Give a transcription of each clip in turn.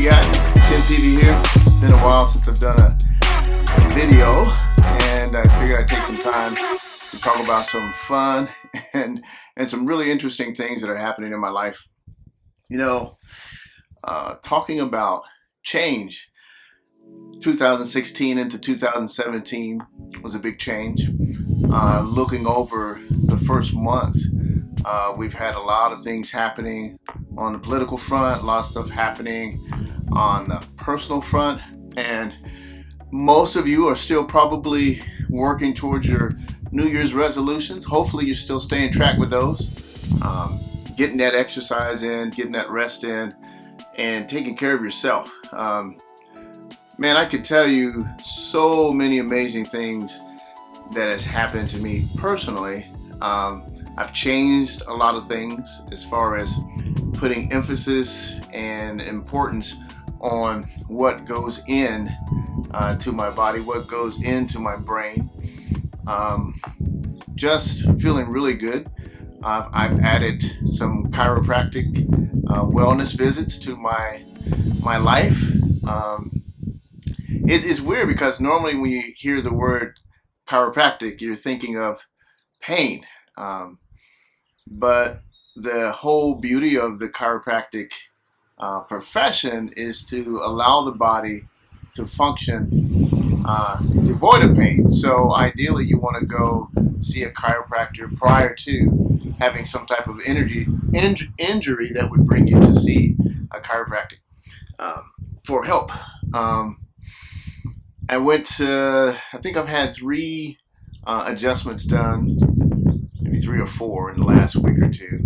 Hey guys, Ken TV here. It's been a while since I've done a video, and I figured I'd take some time to talk about some fun and some really interesting things that are happening in my life. You know, talking about change. 2016 into 2017 was a big change. Looking over the first month, we've had a lot of things happening on the political front, a lot of stuff happening on the personal front, and most of you are still probably working towards your New Year's resolutions. Hopefully you're still staying track with those, getting that exercise in, getting that rest in, and taking care of yourself. Man, I could tell you so many amazing things that has happened to me personally. I've changed a lot of things as far as putting emphasis and importance on what goes in to my body, what goes into my brain. Just feeling really good. I've added some chiropractic wellness visits to my life. It's weird because normally when you hear the word chiropractic, you're thinking of pain. But the whole beauty of the chiropractic profession is to allow the body to function devoid of pain. So ideally you want to go see a chiropractor prior to having some type of injury that would bring you to see a chiropractic for help. I went to, I think I've had 3 adjustments done, maybe 3 or 4 in the last week or 2.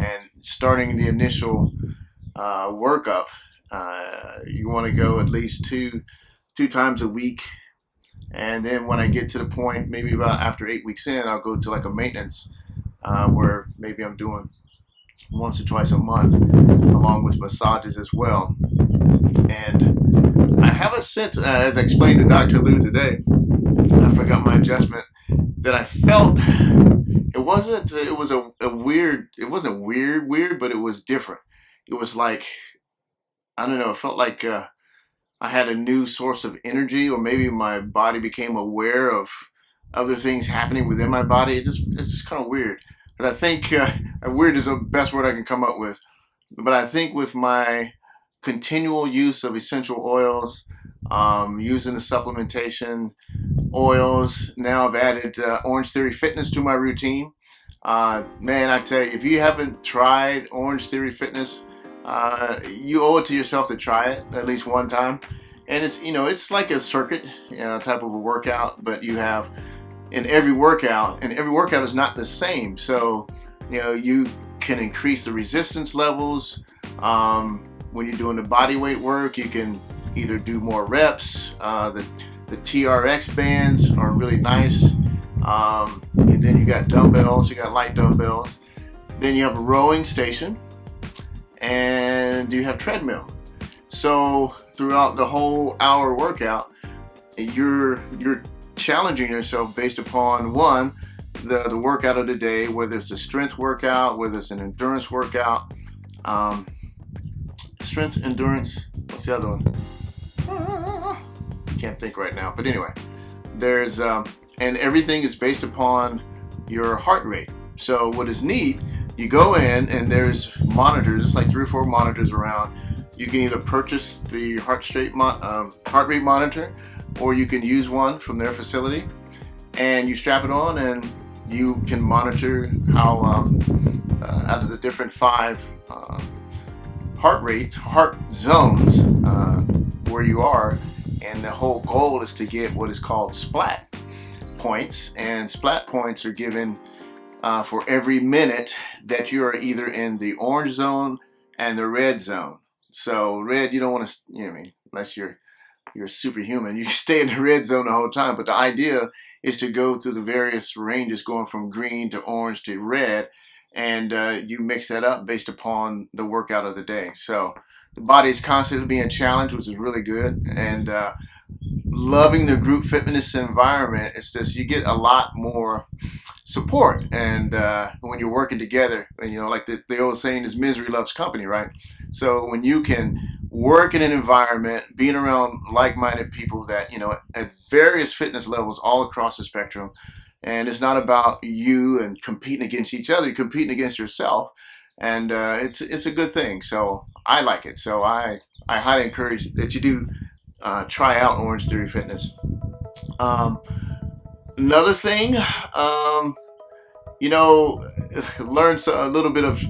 And starting the initial workup, you want to go at least two times a week. And then when I get to the point, maybe about after 8 weeks in, I'll go to like a maintenance where maybe I'm doing once or twice a month, along with massages as well. And I have a sense, as I explained to Dr. Lou today, after I got my adjustment, that I felt it wasn't weird, but it was different. It was like, I don't know, it felt like I had a new source of energy, or maybe my body became aware of other things happening within my body. It's just kind of weird. But I think weird is the best word I can come up with. But I think with my continual use of essential oils, using the supplementation oils, now I've added Orangetheory Fitness to my routine. Man, I tell you, if you haven't tried Orangetheory Fitness, you owe it to yourself to try it at least one time. And it's like a circuit, type of a workout, but you have in every workout, and every workout is not the same. So, you can increase the resistance levels. When you're doing the body weight work, you can either do more reps. The TRX bands are really nice. And then you got dumbbells, you got light dumbbells. Then you have a rowing station, and you have treadmill. So throughout the whole hour workout, you're challenging yourself based upon one, the workout of the day, whether it's a strength workout, whether it's an endurance workout. Strength, endurance, what's the other one? Can't think right now. But anyway, there's and everything is based upon your heart rate. So what is neat, you go in and there's monitors, it's like 3 or 4 monitors around. You can either purchase the heart rate monitor, or you can use one from their facility, and you strap it on and you can monitor how out of the different 5 heart zones where you are. And the whole goal is to get what is called splat points, and splat points are given for every minute that you are either in the orange zone and the red zone. So red, you don't want to, unless you're superhuman, you stay in the red zone the whole time. But the idea is to go through the various ranges, going from green to orange to red, and you mix that up based upon the workout of the day. So the body is constantly being challenged, which is really good. And loving the group fitness environment, it's just, you get a lot more support. And when you're working together, like the old saying is, misery loves company, right? So when you can work in an environment, being around like-minded people that, at various fitness levels all across the spectrum. And it's not about you and competing against each other. You're competing against yourself. And it's a good thing. So I like it. So I highly encourage that you do try out Orangetheory Fitness. Um, Another thing, you know, learned a little bit of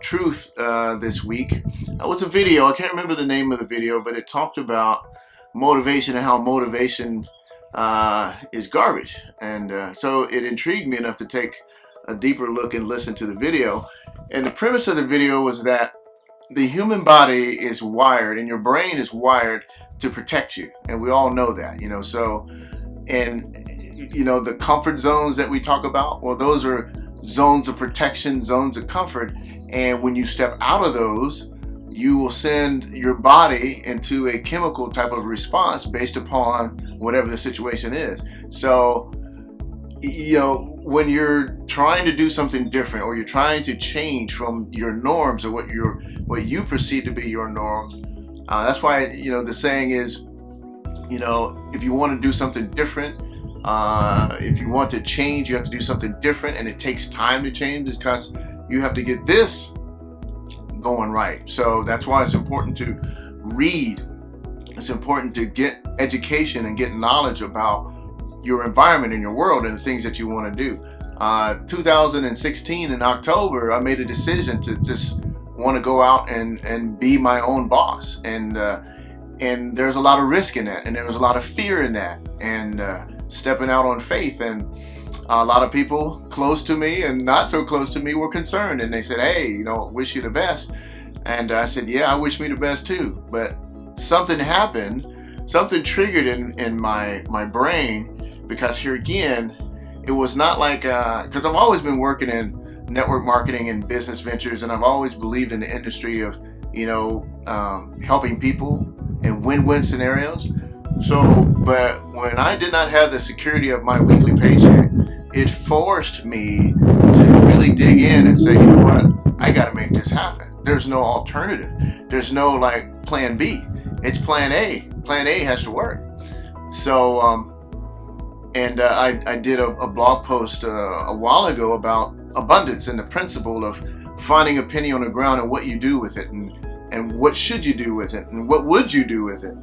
truth this week. It was a video. I can't remember the name of the video, but it talked about motivation and how motivation is garbage. And so it intrigued me enough to take a deeper look and listen to the video. And the premise of the video was that the human body is wired and your brain is wired to protect you. And we all know that, so, and, the comfort zones that we talk about, well, those are zones of protection, zones of comfort. And when you step out of those, you will send your body into a chemical type of response based upon whatever the situation is. So, when you're trying to do something different, or you're trying to change from your norms, or what you perceive to be your norms, that's why the saying is, if you want to do something different, if you want to change, you have to do something different, and it takes time to change because you have to get this going right. So that's why it's important to read. It's important to get education and get knowledge about your environment and your world and the things that you want to do. 2016 in October, I made a decision to just want to go out and be my own boss. And there's a lot of risk in that, and there was a lot of fear in that, and stepping out on faith. And a lot of people close to me and not so close to me were concerned, and they said, hey, wish you the best. And I said, yeah, I wish me the best too. But something happened, something triggered in my brain, because here again, it was not like, because I've always been working in network marketing and business ventures, and I've always believed in the industry of, helping people in win-win scenarios. So, but when I did not have the security of my weekly paycheck, it forced me to really dig in and say, you know what, I got to make this happen. There's no alternative. There's no plan B. It's plan A. Plan A has to work. So, I did a blog post a while ago about abundance and the principle of finding a penny on the ground and what you do with it, and what should you do with it, and what would you do with it,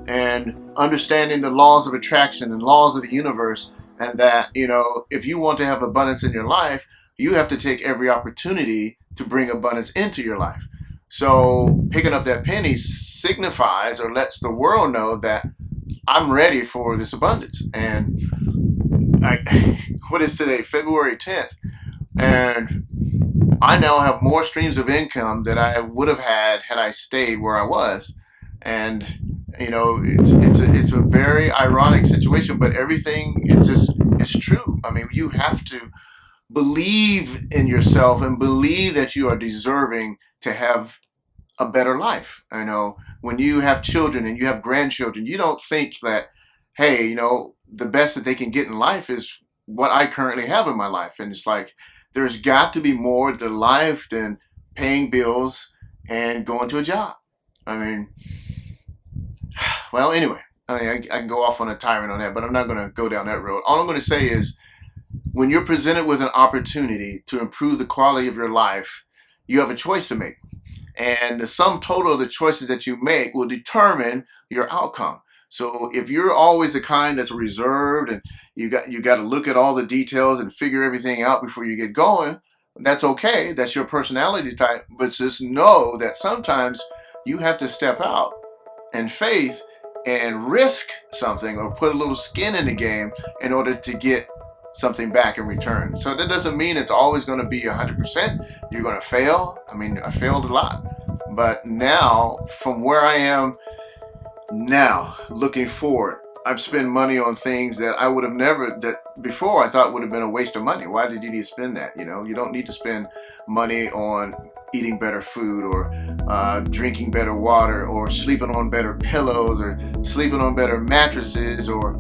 and understanding the laws of attraction and laws of the universe, and that, if you want to have abundance in your life, you have to take every opportunity to bring abundance into your life. So picking up that penny signifies, or lets the world know that I'm ready for this abundance. And what is today? February 10th. And I now have more streams of income that I would have had I stayed where I was. And it's a very ironic situation, but everything, it's true. I mean, you have to believe in yourself and believe that you are deserving to have a better life. When you have children and you have grandchildren, you don't think that, hey, the best that they can get in life is what I currently have in my life. And it's like, there's got to be more to life than paying bills and going to a job. Well, anyway, I can go off on a tyrant on that, but I'm not going to go down that road. All I'm going to say is, when you're presented with an opportunity to improve the quality of your life, you have a choice to make. And the sum total of the choices that you make will determine your outcome. So if you're always the kind that's reserved, and you got to look at all the details and figure everything out before you get going, that's okay. That's your personality type. But just know that sometimes you have to step out in faith and risk something, or put a little skin in the game in order to get something back in return. So that doesn't mean it's always going to be 100%. You're going to fail. I failed a lot. But now, from where I am now, looking forward, I've spent money on things that I would have never, that before I thought would have been a waste of money. Why did you need to spend that? You don't need to spend money on eating better food, or drinking better water, or sleeping on better pillows, or sleeping on better mattresses, or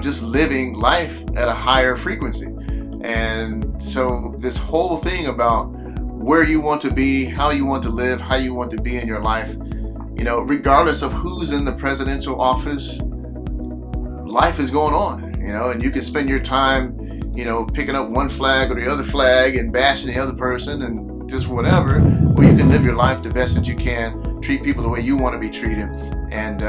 just living life at a higher frequency. And so this whole thing about where you want to be, how you want to live, how you want to be in your life. You know, regardless of who's in the presidential office, life is going on, you know, and you can spend your time, you know, picking up one flag or the other flag and bashing the other person and just whatever, or you can live your life the best that you can, treat people the way you want to be treated, and,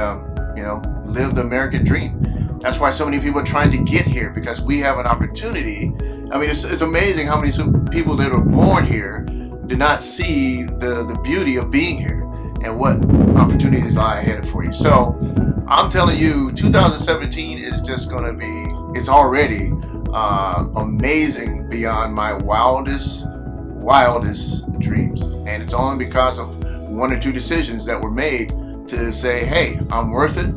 you know, live the American dream. That's why so many people are trying to get here, because we have an opportunity. I mean, it's amazing how many people that are born here do not see the beauty of being here and what opportunities lie ahead for you. So I'm telling you, 2017 is just going to be, it's already amazing beyond my wildest dreams. And it's only because of one or two decisions that were made to say, hey, I'm worth it,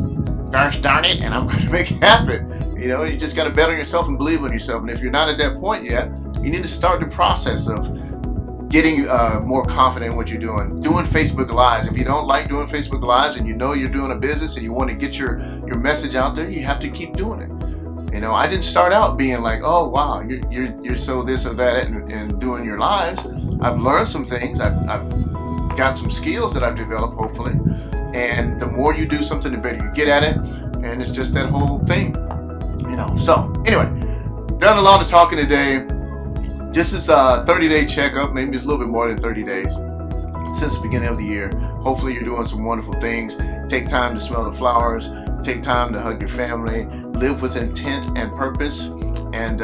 gosh darn it, and I'm going to make it happen. You know, you just got to bet on yourself and believe in yourself. And if you're not at that point yet, you need to start the process of getting more confident in what you're doing. Doing Facebook Lives. If you don't like doing Facebook Lives and you know you're doing a business and you want to get your message out there, you have to keep doing it. You know, I didn't start out being like, oh wow, you're so this or that and doing your lives. I've learned some things. I've got some skills that I've developed, hopefully. And the more you do something, the better you get at it. And it's just that whole thing, you know. So anyway, done a lot of talking today. This is a 30-day checkup. Maybe it's a little bit more than 30 days since the beginning of the year. Hopefully you're doing some wonderful things. Take time to smell the flowers. Take time to hug your family. Live with intent and purpose. And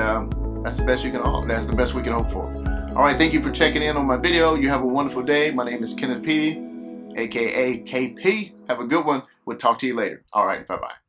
that's the best you can. That's the best we can hope for. All right. Thank you for checking in on my video. You have a wonderful day. My name is Kenneth P, aka KP. Have a good one. We'll talk to you later. All right. Bye-bye.